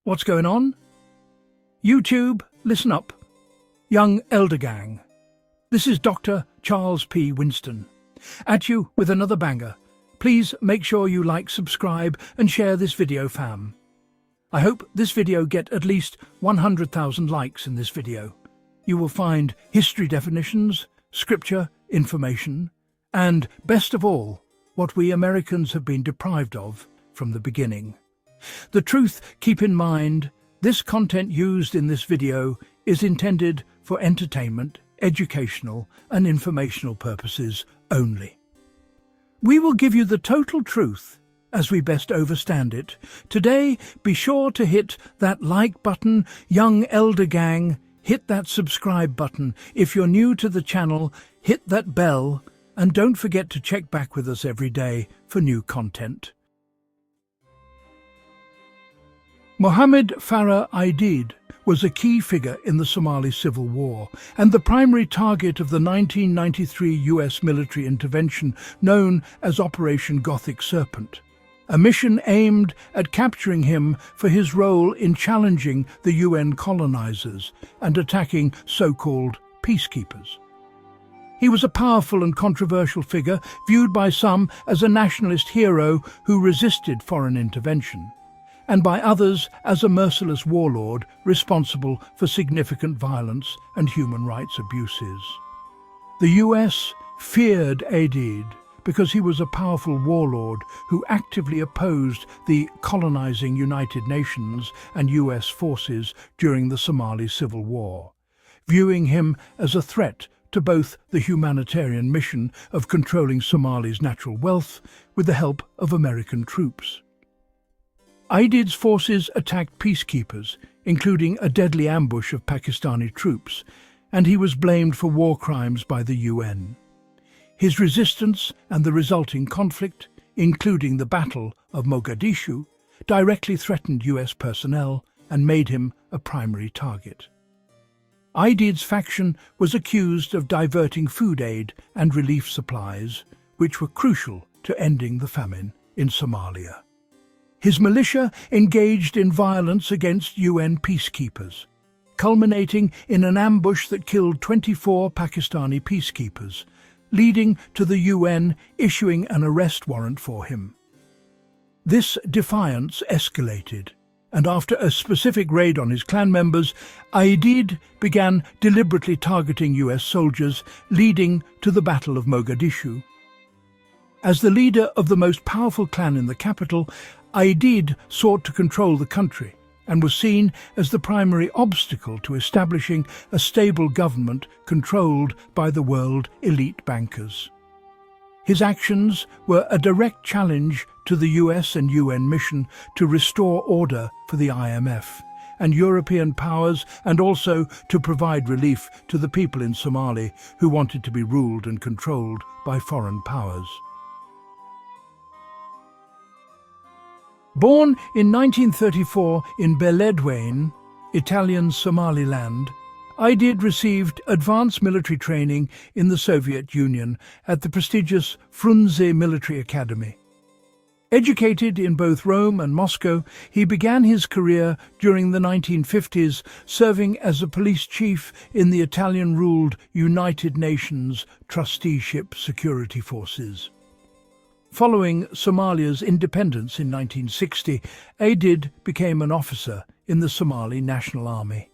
What's going on? YouTube, listen up. Young Elder Gang. This is Dr. Charles P. Winston. At you with another banger. Please make sure you like, subscribe and share this video, fam. I hope this video get at least 100,000 likes in this video. You will find history definitions, scripture, information, and, best of all, what we Americans have been deprived of from the beginning. The truth, keep in mind, this content used in this video is intended for entertainment, educational and informational purposes only. We will give you the total truth as we best understand it. Today, be sure to hit that like button, Young Elder Gang, hit that subscribe button. If you're new to the channel, hit that bell, and don't forget to check back with us every day for new content. Mohammed Farah Aidid was a key figure in the Somali Civil War and the primary target of the 1993 US military intervention known as Operation Gothic Serpent, a mission aimed at capturing him for his role in challenging the UN colonizers and attacking so-called peacekeepers. He was a powerful and controversial figure, viewed by some as a nationalist hero who resisted foreign intervention, and by others as a merciless warlord responsible for significant violence and human rights abuses. The US feared Aidid because he was a powerful warlord who actively opposed the colonizing United Nations and US forces during the Somali Civil War, viewing him as a threat to both the humanitarian mission of controlling Somali's natural wealth with the help of American troops. Aidid's forces attacked peacekeepers, including a deadly ambush of Pakistani troops, and he was blamed for war crimes by the UN. His resistance and the resulting conflict, including the Battle of Mogadishu, directly threatened US personnel and made him a primary target. Aidid's faction was accused of diverting food aid and relief supplies, which were crucial to ending the famine in Somalia. His militia engaged in violence against UN peacekeepers, culminating in an ambush that killed 24 Pakistani peacekeepers, leading to the UN issuing an arrest warrant for him. This defiance escalated, and after a specific raid on his clan members, Aidid began deliberately targeting US soldiers, leading to the Battle of Mogadishu. As the leader of the most powerful clan in the capital, Aidid sought to control the country and was seen as the primary obstacle to establishing a stable government controlled by the world elite bankers. His actions were a direct challenge to the US and UN mission to restore order for the IMF and European powers, and also to provide relief to the people in Somalia who wanted to be ruled and controlled by foreign powers. Born in 1934 in Beledweyne, Italian Somaliland, Aidid received advanced military training in the Soviet Union at the prestigious Frunze Military Academy. Educated in both Rome and Moscow, he began his career during the 1950s, serving as a police chief in the Italian-ruled United Nations Trusteeship Security Forces. Following Somalia's independence in 1960, Aidid became an officer in the Somali National Army.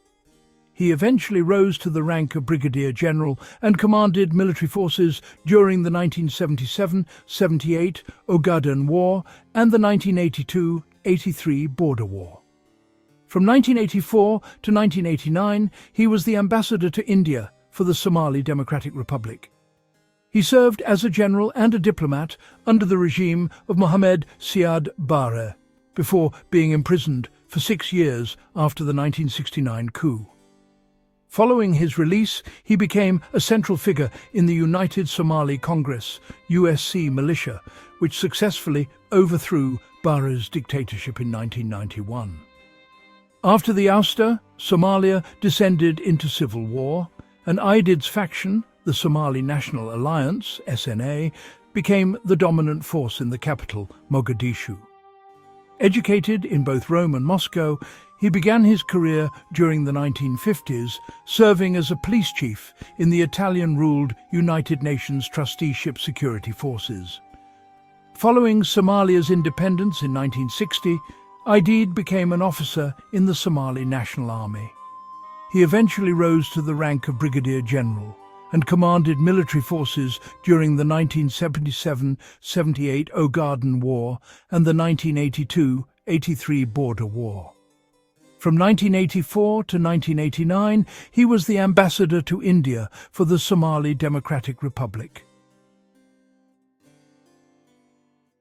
He eventually rose to the rank of Brigadier General and commanded military forces during the 1977-78 Ogaden War and the 1982-83 Border War. From 1984 to 1989, he was the ambassador to India for the Somali Democratic Republic. He served as a general and a diplomat under the regime of Mohammed Siad Barre, before being imprisoned for 6 years after the 1969 coup. Following his release, he became a central figure in the United Somali Congress, USC militia, which successfully overthrew Barre's dictatorship in 1991. After the ouster, Somalia descended into civil war, and Aidid's faction, the Somali National Alliance, SNA, became the dominant force in the capital, Mogadishu. Educated in both Rome and Moscow, He began his career during the 1950s, serving as a police chief in the Italian-ruled United Nations Trusteeship Security Forces. Following Somalia's independence in 1960, Aidid became an officer in the Somali National Army. He eventually rose to the rank of Brigadier General and commanded military forces during the 1977–78 Ogaden War and the 1982–83 Border War. From 1984 to 1989, he was the ambassador to India for the Somali Democratic Republic.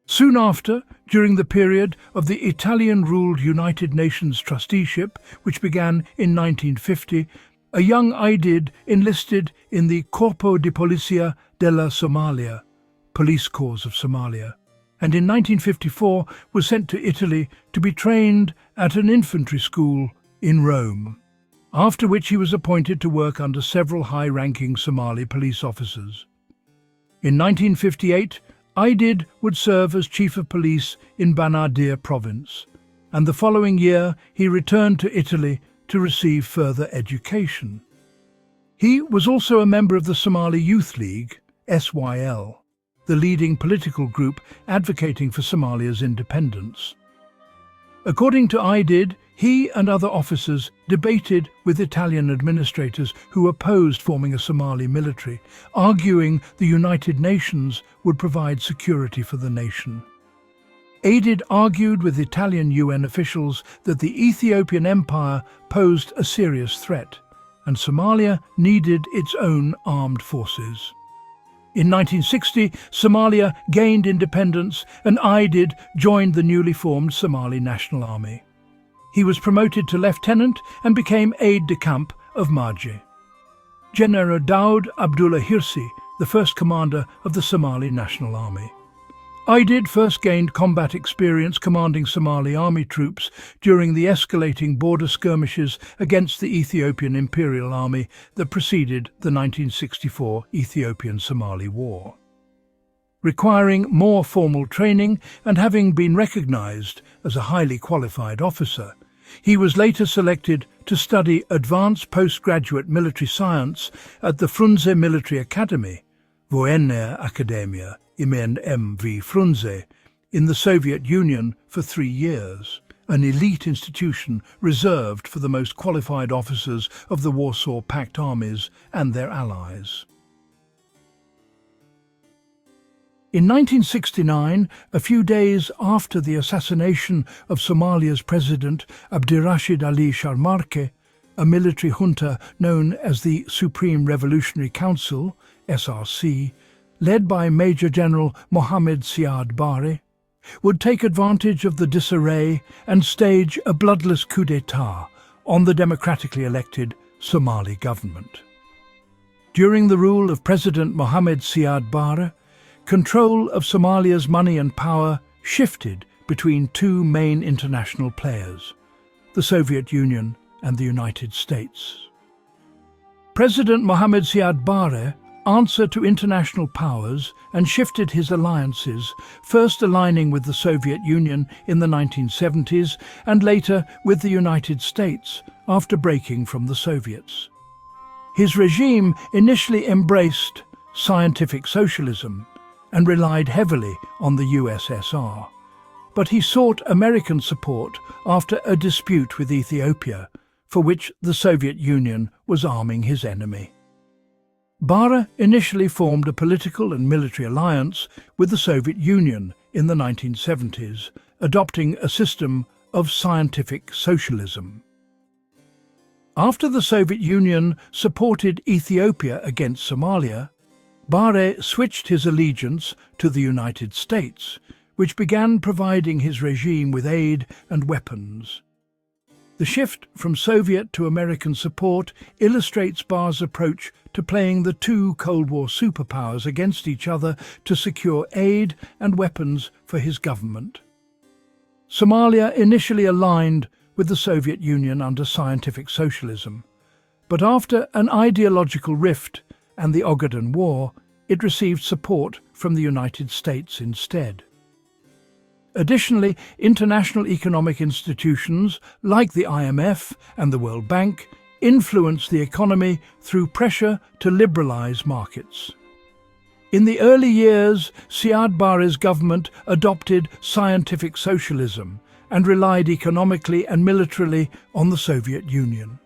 Soon after, during the period of the Italian-ruled United Nations trusteeship, which began in 1950, a young Aidid enlisted in the Corpo di Polizia della Somalia, Police Corps of Somalia, and in 1954 was sent to Italy to be trained at an infantry school in Rome, after which he was appointed to work under several high-ranking Somali police officers. In 1958, Aidid would serve as Chief of Police in Banaadir province, and the following year he returned to Italy to receive further education. He was also a member of the Somali Youth League, SYL, the leading political group advocating for Somalia's independence. According to Aidid, he and other officers debated with Italian administrators who opposed forming a Somali military, arguing the United Nations would provide security for the nation. Aidid argued with Italian UN officials that the Ethiopian Empire posed a serious threat, and Somalia needed its own armed forces. In 1960, Somalia gained independence and Aidid joined the newly formed Somali National Army. He was promoted to lieutenant and became aide-de-camp of Maji. General Daoud Abdullah Hirsi, the first commander of the Somali National Army. Aidid first gained combat experience commanding Somali army troops during the escalating border skirmishes against the Ethiopian Imperial Army that preceded the 1964 Ethiopian-Somali War. Requiring more formal training and having been recognized as a highly qualified officer, he was later selected to study advanced postgraduate military science at the Frunze Military Academy, Vojenная Akademia Imię M.V. Frunze, in the Soviet Union for 3 years, an elite institution reserved for the most qualified officers of the Warsaw Pact armies and their allies. In 1969, a few days after the assassination of Somalia's President Abdirashid Ali Sharmarke, a military junta known as the Supreme Revolutionary Council, SRC, led by Major General Mohammed Siad Barre, would take advantage of the disarray and stage a bloodless coup d'état on the democratically elected Somali government. During the rule of President Mohammed Siad Barre, control of Somalia's money and power shifted between two main international players, the Soviet Union and the United States. President Mohammed Siad Barre answered to international powers and shifted his alliances, first aligning with the Soviet Union in the 1970s and later with the United States after breaking from the Soviets. His regime initially embraced scientific socialism and relied heavily on the USSR, but he sought American support after a dispute with Ethiopia, for which the Soviet Union was arming his enemy. Barre initially formed a political and military alliance with the Soviet Union in the 1970s, adopting a system of scientific socialism. After the Soviet Union supported Ethiopia against Somalia, Barre switched his allegiance to the United States, which began providing his regime with aid and weapons. The shift from Soviet to American support illustrates Barre's approach to playing the two Cold War superpowers against each other to secure aid and weapons for his government. Somalia initially aligned with the Soviet Union under scientific socialism, but after an ideological rift and the Ogaden War, it received support from the United States instead. Additionally, international economic institutions like the IMF and the World Bank influenced the economy through pressure to liberalize markets. In the early years, Siad Barre's government adopted scientific socialism and relied economically and militarily on the Soviet Union.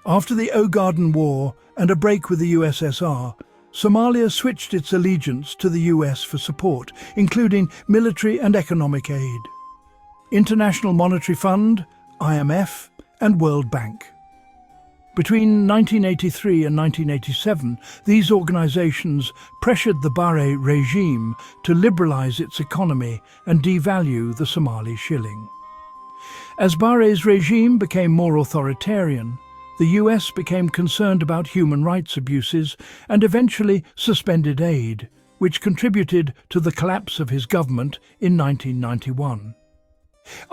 After the Ogaden War and a break with the USSR, Somalia switched its allegiance to the US for support, including military and economic aid. International Monetary Fund, IMF, and World Bank. Between 1983 and 1987, these organizations pressured the Barre regime to liberalize its economy and devalue the Somali shilling. As Barre's regime became more authoritarian, the US became concerned about human rights abuses and eventually suspended aid, which contributed to the collapse of his government in 1991.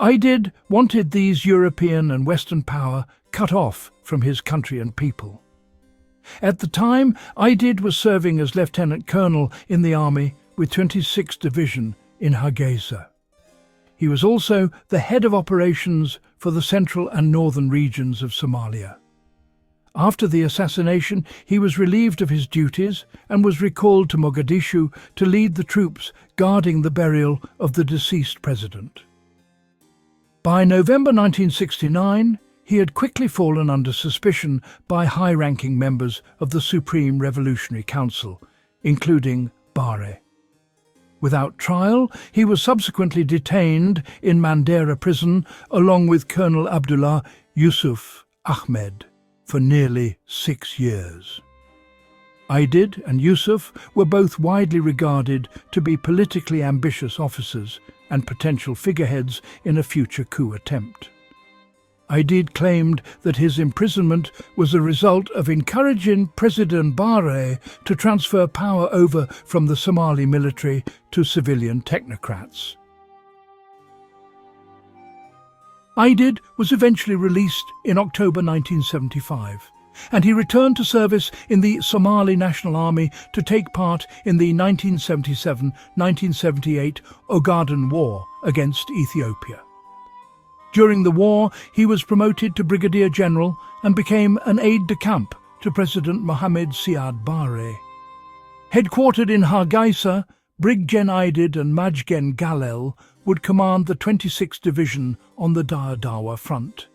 Aidid wanted these European and Western power cut off from his country and people. At the time, Aidid was serving as lieutenant colonel in the army with 26th Division in Hargeisa. He was also the head of operations for the central and northern regions of Somalia. After the assassination, he was relieved of his duties and was recalled to Mogadishu to lead the troops guarding the burial of the deceased president. By November 1969, he had quickly fallen under suspicion by high-ranking members of the Supreme Revolutionary Council, including Barre. Without trial, he was subsequently detained in Mandera prison along with Colonel Abdullah Yusuf Ahmed for nearly 6 years. Aidid and Yusuf were both widely regarded to be politically ambitious officers and potential figureheads in a future coup attempt. Aidid claimed that his imprisonment was a result of encouraging President Barre to transfer power over from the Somali military to civilian technocrats. Aidid was eventually released in October 1975, and he returned to service in the Somali National Army to take part in the 1977-1978 Ogaden War against Ethiopia. During the war, he was promoted to Brigadier General and became an aide-de-camp to President Mohammed Siad Barre. Headquartered in Hargeisa, Brig Gen Aidid and Maj Gen Galel would command the 26th Division on the Dawa front.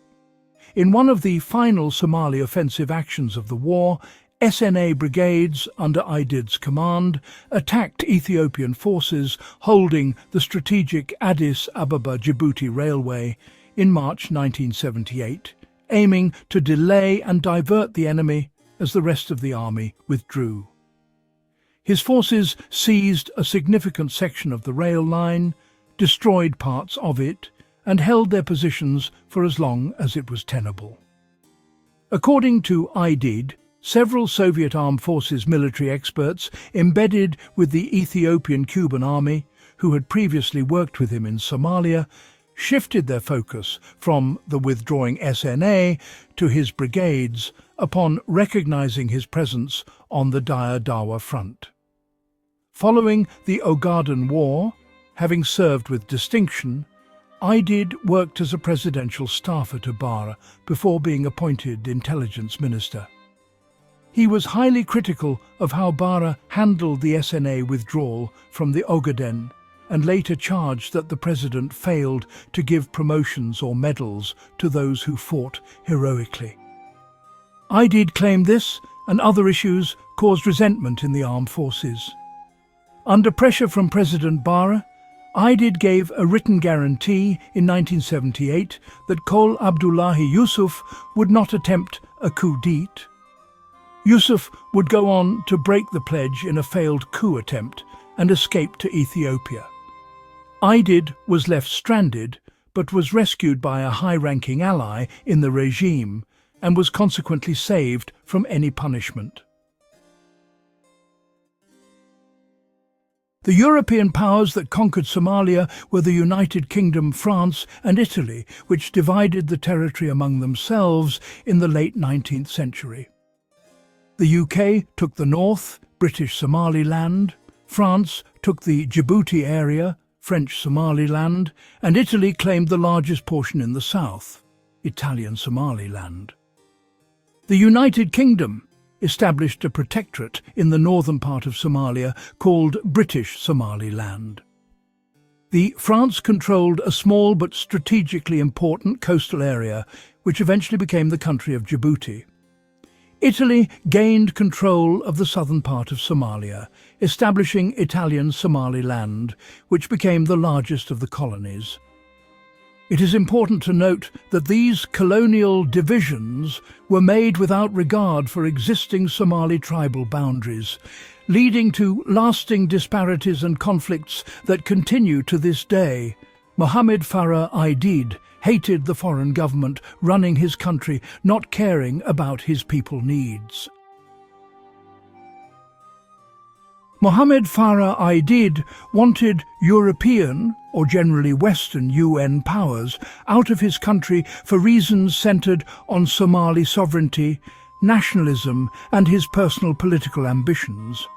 In one of the final Somali offensive actions of the war, SNA brigades under Aidid's command attacked Ethiopian forces holding the strategic Addis Ababa-Djibouti railway in March 1978, aiming to delay and divert the enemy as the rest of the army withdrew. His forces seized a significant section of the rail line, destroyed parts of it, and held their positions for as long as it was tenable. According to Aidid, several Soviet Armed Forces military experts embedded with the Ethiopian Cuban army, who had previously worked with him in Somalia, shifted their focus from the withdrawing SNA to his brigades upon recognizing his presence on the Dawa front. Following the Ogaden War, having served with distinction, Aidid worked as a presidential staffer to Barre before being appointed intelligence minister. He was highly critical of how Barre handled the SNA withdrawal from the Ogaden and later charged that the president failed to give promotions or medals to those who fought heroically. Aidid claimed this and other issues caused resentment in the armed forces. Under pressure from President Barre, Aidid gave a written guarantee in 1978 that Kol Abdullahi Yusuf would not attempt a coup d'etat. Yusuf would go on to break the pledge in a failed coup attempt and escape to Ethiopia. Aidid was left stranded, but was rescued by a high-ranking ally in the regime and was consequently saved from any punishment. The European powers that conquered Somalia were the United Kingdom, France and Italy, which divided the territory among themselves in the late 19th century. The UK took the north, British Somaliland, France took the Djibouti area, French Somaliland, and Italy claimed the largest portion in the south, Italian Somaliland. The United Kingdom established a protectorate in the northern part of Somalia called British Somaliland. France controlled a small but strategically important coastal area, which eventually became the country of Djibouti. Italy gained control of the southern part of Somalia, establishing Italian Somaliland, which became the largest of the colonies. It is important to note that these colonial divisions were made without regard for existing Somali tribal boundaries, leading to lasting disparities and conflicts that continue to this day. Mohammed Farah Aidid hated the foreign government running his country, not caring about his people's needs. Mohammed Farah Aidid wanted European, or generally Western, UN powers out of his country for reasons centred on Somali sovereignty, nationalism and his personal political ambitions.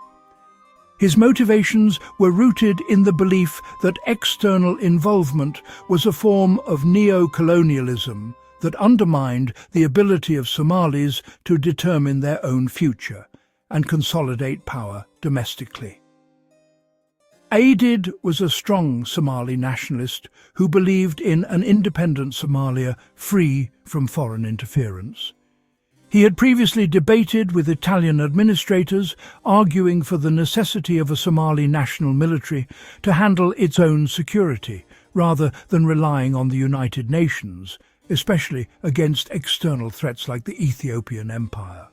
His motivations were rooted in the belief that external involvement was a form of neo-colonialism that undermined the ability of Somalis to determine their own future and consolidate power domestically. Aidid was a strong Somali nationalist who believed in an independent Somalia free from foreign interference. He had previously debated with Italian administrators, arguing for the necessity of a Somali national military to handle its own security, rather than relying on the United Nations, especially against external threats like the Ethiopian Empire.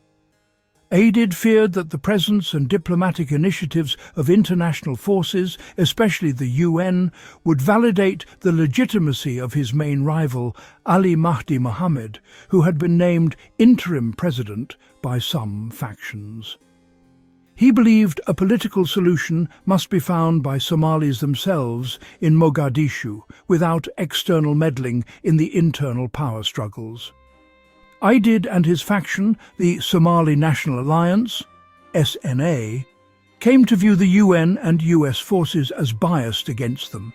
Aidid feared that the presence and diplomatic initiatives of international forces, especially the UN, would validate the legitimacy of his main rival, Ali Mahdi Mohammed, who had been named interim president by some factions. He believed a political solution must be found by Somalis themselves in Mogadishu, without external meddling in the internal power struggles. Aidid and his faction, the Somali National Alliance, SNA, came to view the UN and US forces as biased against them.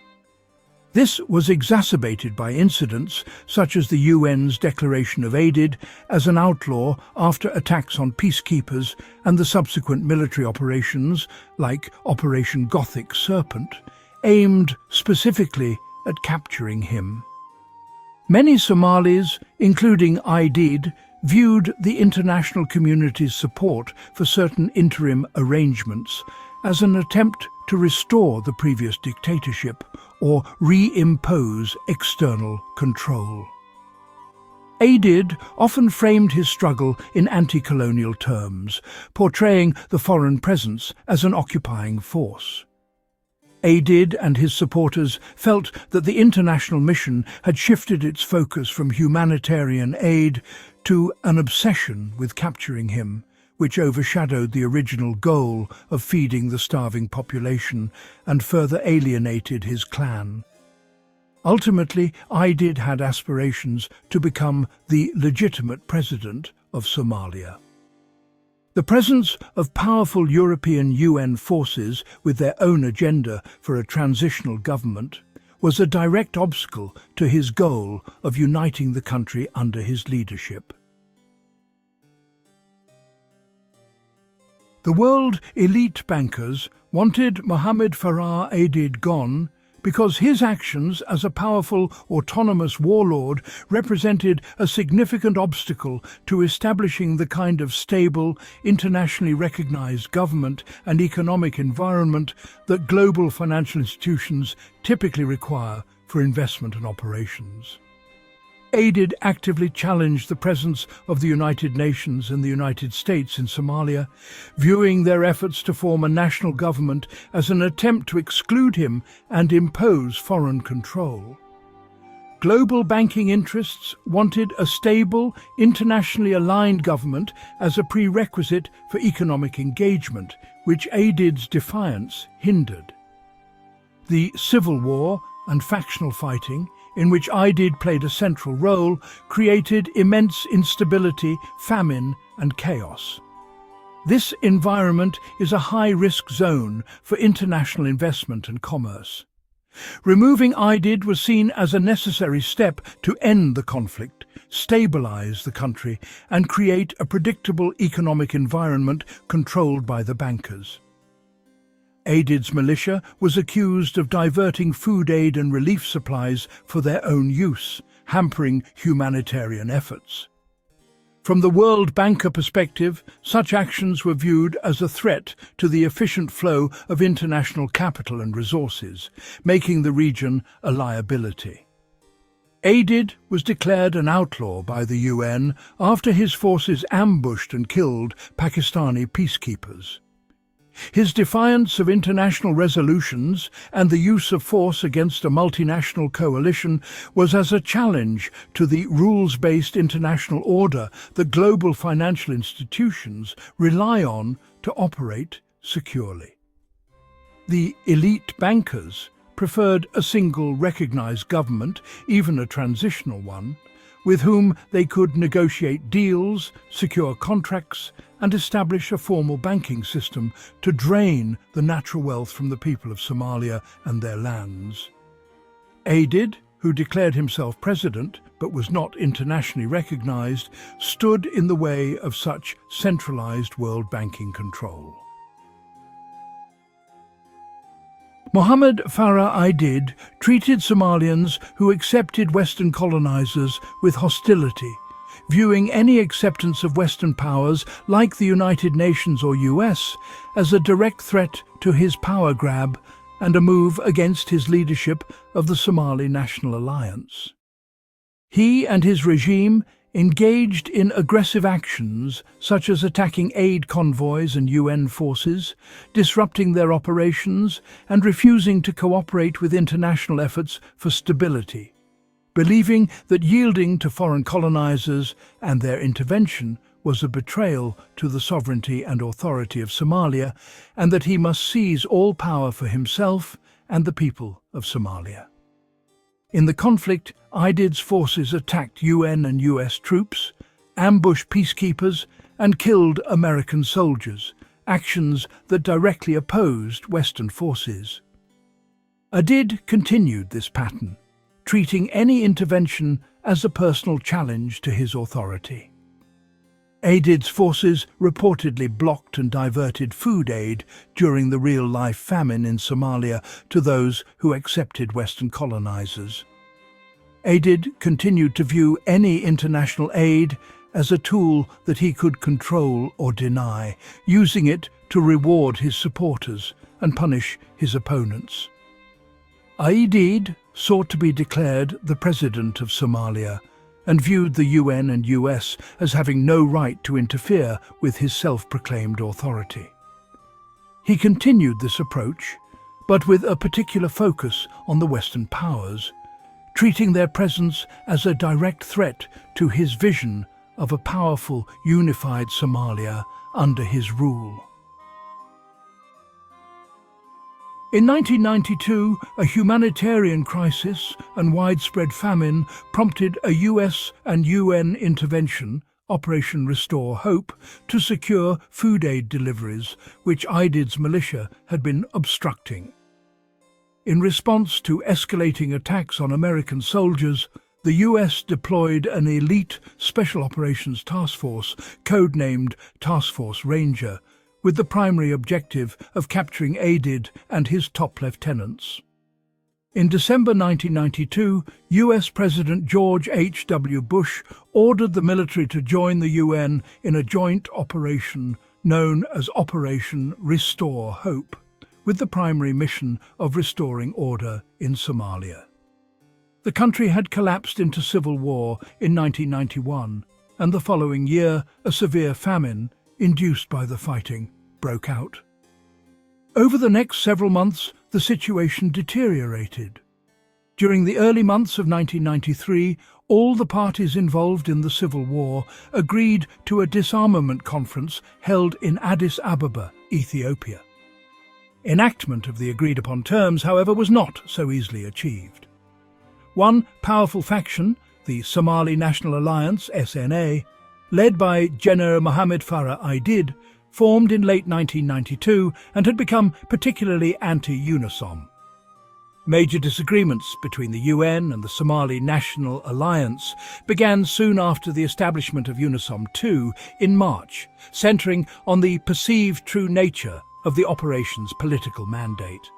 This was exacerbated by incidents such as the UN's declaration of Aidid as an outlaw after attacks on peacekeepers and the subsequent military operations, like Operation Gothic Serpent, aimed specifically at capturing him. Many Somalis, including Aidid, viewed the international community's support for certain interim arrangements as an attempt to restore the previous dictatorship or reimpose external control. Aidid often framed his struggle in anti-colonial terms, portraying the foreign presence as an occupying force. Aidid and his supporters felt that the international mission had shifted its focus from humanitarian aid to an obsession with capturing him, which overshadowed the original goal of feeding the starving population and further alienated his clan. Ultimately, Aidid had aspirations to become the legitimate president of Somalia. The presence of powerful European UN forces with their own agenda for a transitional government was a direct obstacle to his goal of uniting the country under his leadership. The world elite bankers wanted Mohammed Farah Aidid gone because his actions as a powerful, autonomous warlord represented a significant obstacle to establishing the kind of stable, internationally recognized government and economic environment that global financial institutions typically require for investment and operations. Aidid actively challenged the presence of the United Nations and the United States in Somalia, viewing their efforts to form a national government as an attempt to exclude him and impose foreign control. Global banking interests wanted a stable, internationally aligned government as a prerequisite for economic engagement, which Aidid's defiance hindered. The civil war and factional fighting, in which Aidid played a central role, created immense instability, famine and chaos. This environment is a high-risk zone for international investment and commerce. Removing Aidid was seen as a necessary step to end the conflict, stabilize the country, and create a predictable economic environment controlled by the bankers. Aidid's militia was accused of diverting food aid and relief supplies for their own use, hampering humanitarian efforts. From the World Banker perspective, such actions were viewed as a threat to the efficient flow of international capital and resources, making the region a liability. Aidid was declared an outlaw by the UN after his forces ambushed and killed Pakistani peacekeepers. His defiance of international resolutions and the use of force against a multinational coalition was as a challenge to the rules-based international order that global financial institutions rely on to operate securely. The elite bankers preferred a single recognized government, even a transitional one, with whom they could negotiate deals, secure contracts, and establish a formal banking system to drain the natural wealth from the people of Somalia and their lands. Aidid, who declared himself president but was not internationally recognized, stood in the way of such centralized world banking control. Mohammed Farah Aidid treated Somalians who accepted Western colonizers with hostility, viewing any acceptance of Western powers like the United Nations or US as a direct threat to his power grab and a move against his leadership of the Somali National Alliance. He and his regime engaged in aggressive actions such as attacking aid convoys and UN forces, disrupting their operations, and refusing to cooperate with international efforts for stability, believing that yielding to foreign colonizers and their intervention was a betrayal to the sovereignty and authority of Somalia, and that he must seize all power for himself and the people of Somalia. In the conflict, Aidid's forces attacked UN and US troops, ambushed peacekeepers, and killed American soldiers, actions that directly opposed Western forces. Aidid continued this pattern, treating any intervention as a personal challenge to his authority. Aidid's forces reportedly blocked and diverted food aid during the real-life famine in Somalia to those who accepted Western colonizers. Aidid continued to view any international aid as a tool that he could control or deny, using it to reward his supporters and punish his opponents. Aidid sought to be declared the president of Somalia and viewed the UN and US as having no right to interfere with his self-proclaimed authority. He continued this approach, but with a particular focus on the Western powers, treating their presence as a direct threat to his vision of a powerful, unified Somalia under his rule. In 1992, a humanitarian crisis and widespread famine prompted a US and UN intervention, Operation Restore Hope, to secure food aid deliveries, which Aidid's militia had been obstructing. In response to escalating attacks on American soldiers, the US deployed an elite Special Operations Task Force, codenamed Task Force Ranger, with the primary objective of capturing Aidid and his top lieutenants. In December 1992, US President George H.W. Bush ordered the military to join the UN in a joint operation known as Operation Restore Hope, with the primary mission of restoring order in Somalia. The country had collapsed into civil war in 1991, and the following year a severe famine, induced by the fighting, broke out. Over the next several months, the situation deteriorated. During the early months of 1993, all the parties involved in the civil war agreed to a disarmament conference held in Addis Ababa, Ethiopia. Enactment of the agreed-upon terms, however, was not so easily achieved. One powerful faction, the Somali National Alliance, SNA, led by General Mohammed Farah Aidid, formed in late 1992 and had become particularly anti-UNISOM. Major disagreements between the UN and the Somali National Alliance began soon after the establishment of UNISOM II in March, centering on the perceived true nature of the operation's political mandate.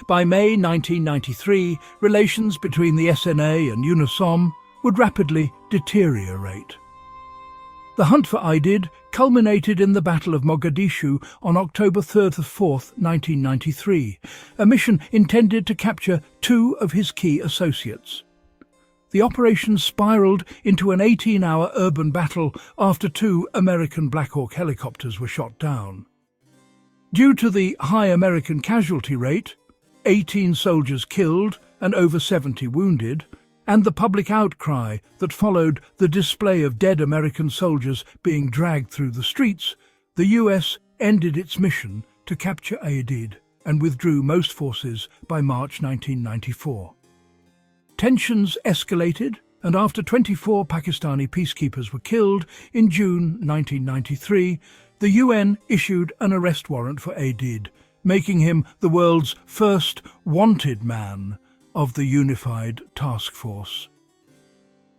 By May 1993, relations between the SNA and UNISOM would rapidly deteriorate. The hunt for Aidid culminated in the Battle of Mogadishu on October 3rd to 4th, 1993, a mission intended to capture two of his key associates. The operation spiraled into an 18-hour urban battle after two American Black Hawk helicopters were shot down. Due to the high American casualty rate, 18 soldiers killed and over 70 wounded, and the public outcry that followed the display of dead American soldiers being dragged through the streets, the US ended its mission to capture Aidid and withdrew most forces by March 1994. Tensions escalated, and after 24 Pakistani peacekeepers were killed in June 1993, the UN issued an arrest warrant for Aidid, making him the world's first wanted man of the unified task force.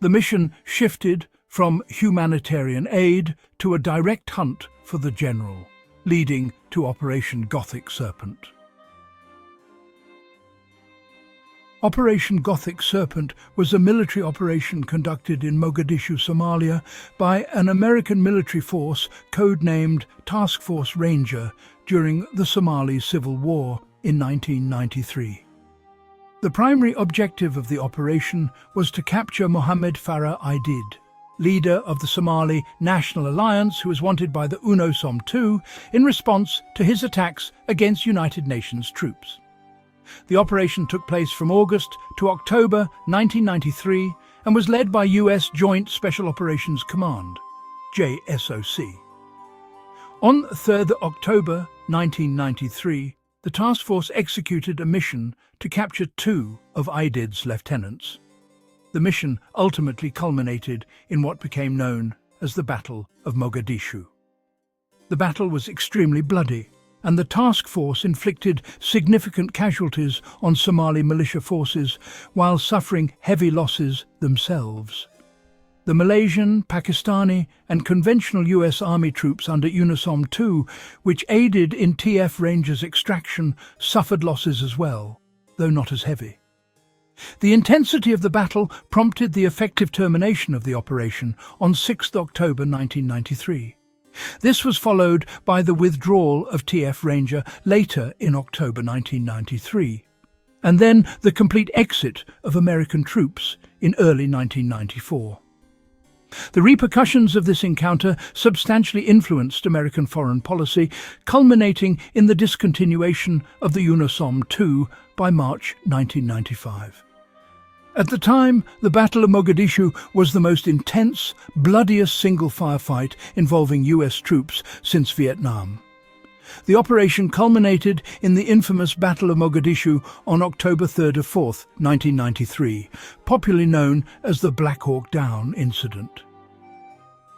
The mission shifted from humanitarian aid to a direct hunt for the general, leading to Operation Gothic Serpent. Operation Gothic Serpent was a military operation conducted in Mogadishu, Somalia, by an American military force codenamed Task Force Ranger during the Somali Civil War in 1993. The primary objective of the operation was to capture Mohammed Farah Aidid, leader of the Somali National Alliance, who was wanted by the UNOSOM II in response to his attacks against United Nations troops. The operation took place from August to October 1993 and was led by US Joint Special Operations Command, JSOC. On 3rd October 1993, the task force executed a mission to capture two of Aidid's lieutenants. The mission ultimately culminated in what became known as the Battle of Mogadishu. The battle was extremely bloody, and the task force inflicted significant casualties on Somali militia forces while suffering heavy losses themselves. The Malaysian, Pakistani and conventional US Army troops under UNISOM II, which aided in TF Rangers extraction, suffered losses as well, though not as heavy. The intensity of the battle prompted the effective termination of the operation on 6 October 1993. This was followed by the withdrawal of TF Ranger later in October 1993, and then the complete exit of American troops in early 1994. The repercussions of this encounter substantially influenced American foreign policy, culminating in the discontinuation of the UNISOM II by March 1995. At the time, the Battle of Mogadishu was the most intense, bloodiest single firefight involving US troops since Vietnam. The operation culminated in the infamous Battle of Mogadishu on October 3rd to 4th, 1993, popularly known as the Black Hawk Down incident.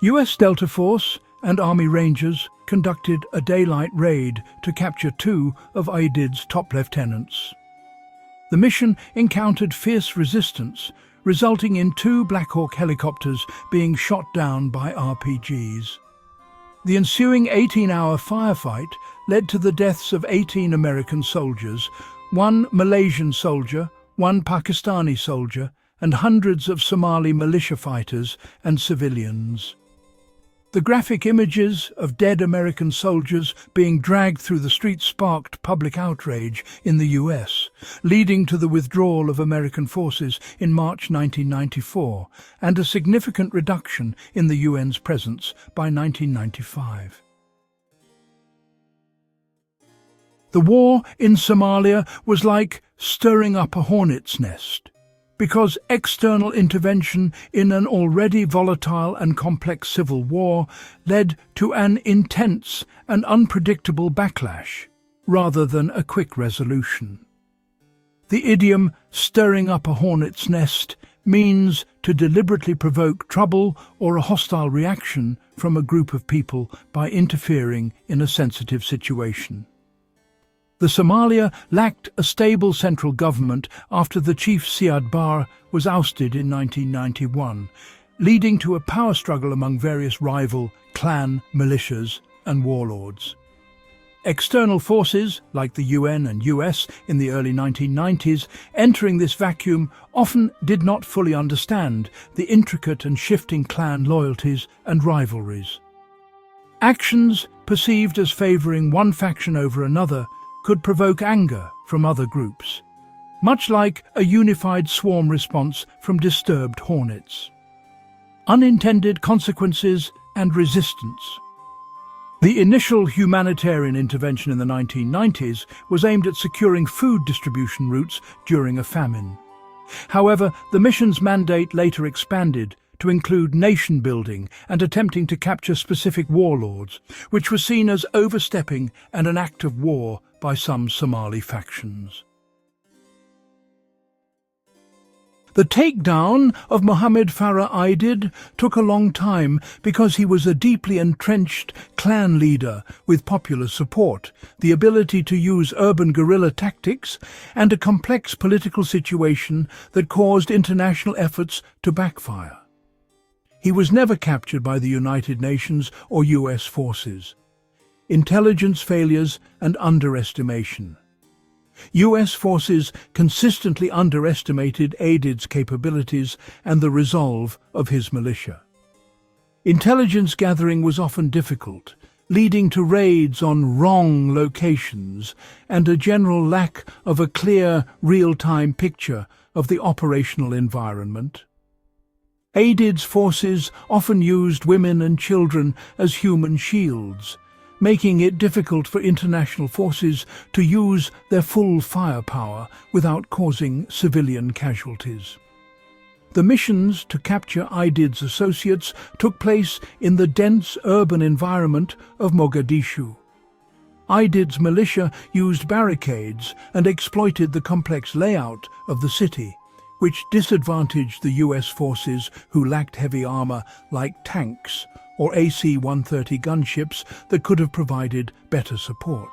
US Delta Force and Army Rangers conducted a daylight raid to capture two of Aidid's top lieutenants. The mission encountered fierce resistance, resulting in two Black Hawk helicopters being shot down by RPGs. The ensuing 18-hour firefight led to the deaths of 18 American soldiers, one Malaysian soldier, one Pakistani soldier, and hundreds of Somali militia fighters and civilians. The graphic images of dead American soldiers being dragged through the streets sparked public outrage in the US, leading to the withdrawal of American forces in March 1994 and a significant reduction in the UN's presence by 1995. The war in Somalia was like stirring up a hornet's nest, because external intervention in an already volatile and complex civil war led to an intense and unpredictable backlash, rather than a quick resolution. The idiom, stirring up a hornet's nest, means to deliberately provoke trouble or a hostile reaction from a group of people by interfering in a sensitive situation. The Somalia lacked a stable central government after the chief Siad Barre was ousted in 1991, leading to a power struggle among various rival clan militias and warlords. External forces, like the UN and US in the early 1990s, entering this vacuum often did not fully understand the intricate and shifting clan loyalties and rivalries. Actions perceived as favouring one faction over another could provoke anger from other groups, much like a unified swarm response from disturbed hornets. Unintended consequences and resistance. The initial humanitarian intervention in the 1990s was aimed at securing food distribution routes during a famine. However, the mission's mandate later expanded to include nation-building and attempting to capture specific warlords, which was seen as overstepping and an act of war by some Somali factions. The takedown of Mohammed Farah Aidid took a long time because he was a deeply entrenched clan leader with popular support, the ability to use urban guerrilla tactics, and a complex political situation that caused international efforts to backfire. He was never captured by the United Nations or US forces. Intelligence failures and underestimation. US forces consistently underestimated Aidid's capabilities and the resolve of his militia. Intelligence gathering was often difficult, leading to raids on wrong locations and a general lack of a clear, real-time picture of the operational environment. Aidid's forces often used women and children as human shields, making it difficult for international forces to use their full firepower without causing civilian casualties. The missions to capture Aidid's associates took place in the dense urban environment of Mogadishu. Aidid's militia used barricades and exploited the complex layout of the city, which disadvantaged the US forces who lacked heavy armor like tanks or AC-130 gunships that could have provided better support.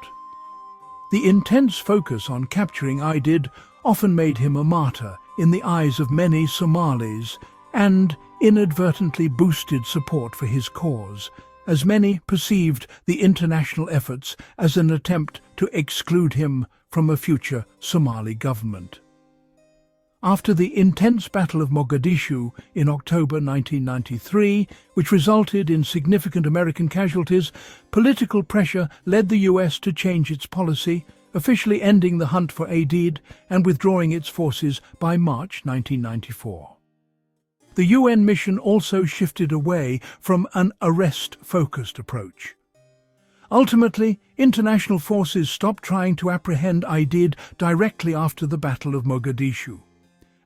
The intense focus on capturing Aidid often made him a martyr in the eyes of many Somalis and inadvertently boosted support for his cause, as many perceived the international efforts as an attempt to exclude him from a future Somali government. After the intense Battle of Mogadishu in October 1993, which resulted in significant American casualties, political pressure led the US to change its policy, officially ending the hunt for Aidid and withdrawing its forces by March 1994. The UN mission also shifted away from an arrest-focused approach. Ultimately, international forces stopped trying to apprehend Aidid directly after the Battle of Mogadishu,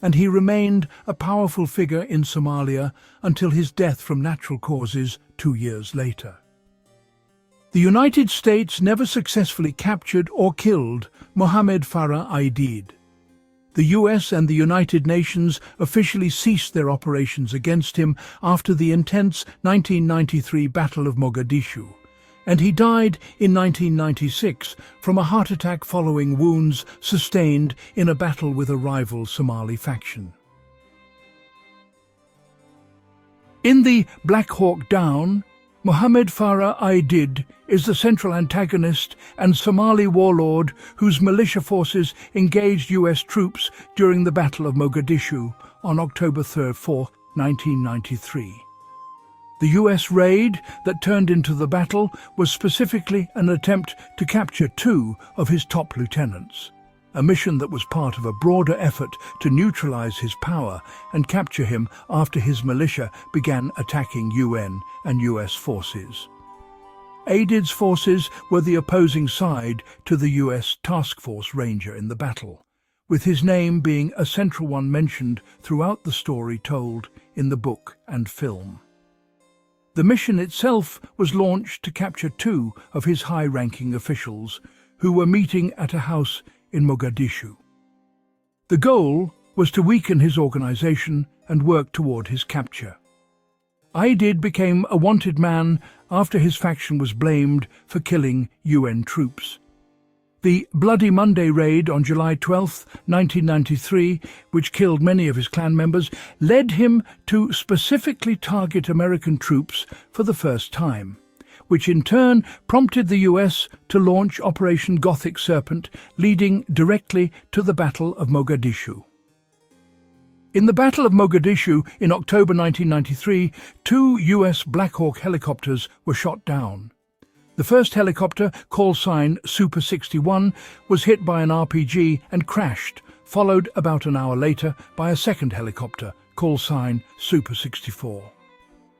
and he remained a powerful figure in Somalia until his death from natural causes 2 years later. The United States never successfully captured or killed Mohammed Farah Aidid. The US and the United Nations officially ceased their operations against him after the intense 1993 Battle of Mogadishu, and he died in 1996 from a heart attack following wounds sustained in a battle with a rival Somali faction. In the Black Hawk Down, Mohammed Farah Aidid is the central antagonist and Somali warlord whose militia forces engaged US troops during the Battle of Mogadishu on October 4, 1993. The US raid that turned into the battle was specifically an attempt to capture 2 of his top lieutenants, a mission that was part of a broader effort to neutralize his power and capture him after his militia began attacking UN and US forces. Aidid's forces were the opposing side to the US Task Force Ranger in the battle, with his name being a central one mentioned throughout the story told in the book and film. The mission itself was launched to capture 2 of his high-ranking officials who were meeting at a house in Mogadishu. The goal was to weaken his organization and work toward his capture. Aidid became a wanted man after his faction was blamed for killing UN troops. The Bloody Monday raid on July 12, 1993, which killed many of his clan members, led him to specifically target American troops for the first time, which in turn prompted the US to launch Operation Gothic Serpent, leading directly to the Battle of Mogadishu. In the Battle of Mogadishu in October 1993, 2 US Black Hawk helicopters were shot down. The first helicopter, call sign Super 61, was hit by an RPG and crashed, followed about an hour later by a second helicopter, call sign Super 64.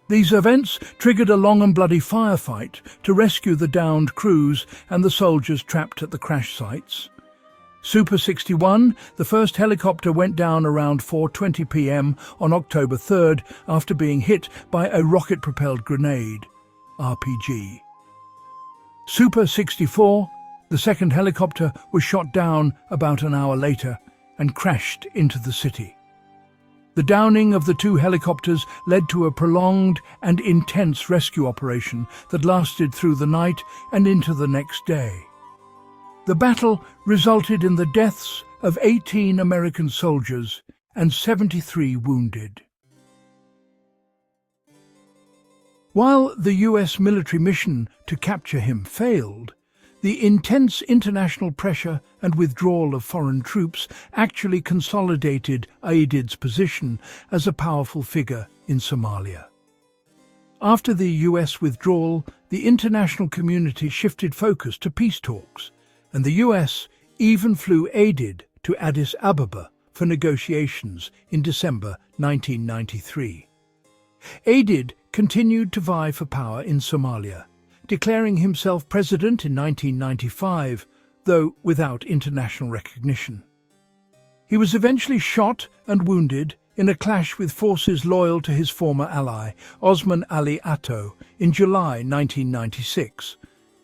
These events triggered a long and bloody firefight to rescue the downed crews and the soldiers trapped at the crash sites. Super 61, the first helicopter, went down around 4:20 p.m. on October 3rd after being hit by a rocket-propelled grenade, RPG. Super 64, the second helicopter, was shot down about an hour later and crashed into the city. The downing of the 2 helicopters led to a prolonged and intense rescue operation that lasted through the night and into the next day. The battle resulted in the deaths of 18 American soldiers and 73 wounded. While the US military mission to capture him failed, the intense international pressure and withdrawal of foreign troops actually consolidated Aidid's position as a powerful figure in Somalia. After the US withdrawal, the international community shifted focus to peace talks, and the US even flew Aidid to Addis Ababa for negotiations in December 1993. Aidid continued to vie for power in Somalia, declaring himself president in 1995, though without international recognition. He was eventually shot and wounded in a clash with forces loyal to his former ally, Osman Ali Atto, in July 1996,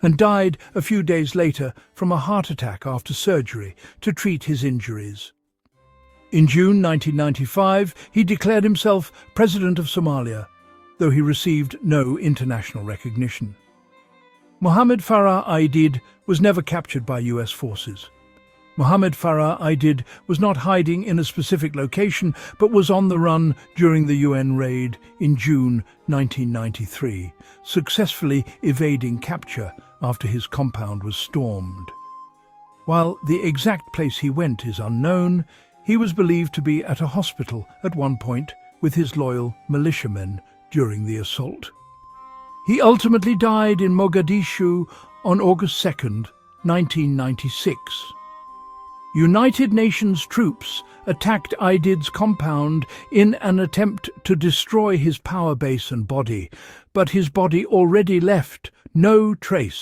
and died a few days later from a heart attack after surgery to treat his injuries. In June 1995, he declared himself President of Somalia, though he received no international recognition. Mohammed Farah Aidid was never captured by US forces. Mohammed Farah Aidid was not hiding in a specific location, but was on the run during the UN raid in June 1993, successfully evading capture after his compound was stormed. While the exact place he went is unknown, he was believed to be at a hospital at one point with his loyal militiamen during the assault. He ultimately died in Mogadishu on August 2, 1996. United Nations troops attacked Aidid's compound in an attempt to destroy his power base and body, but his body already left no trace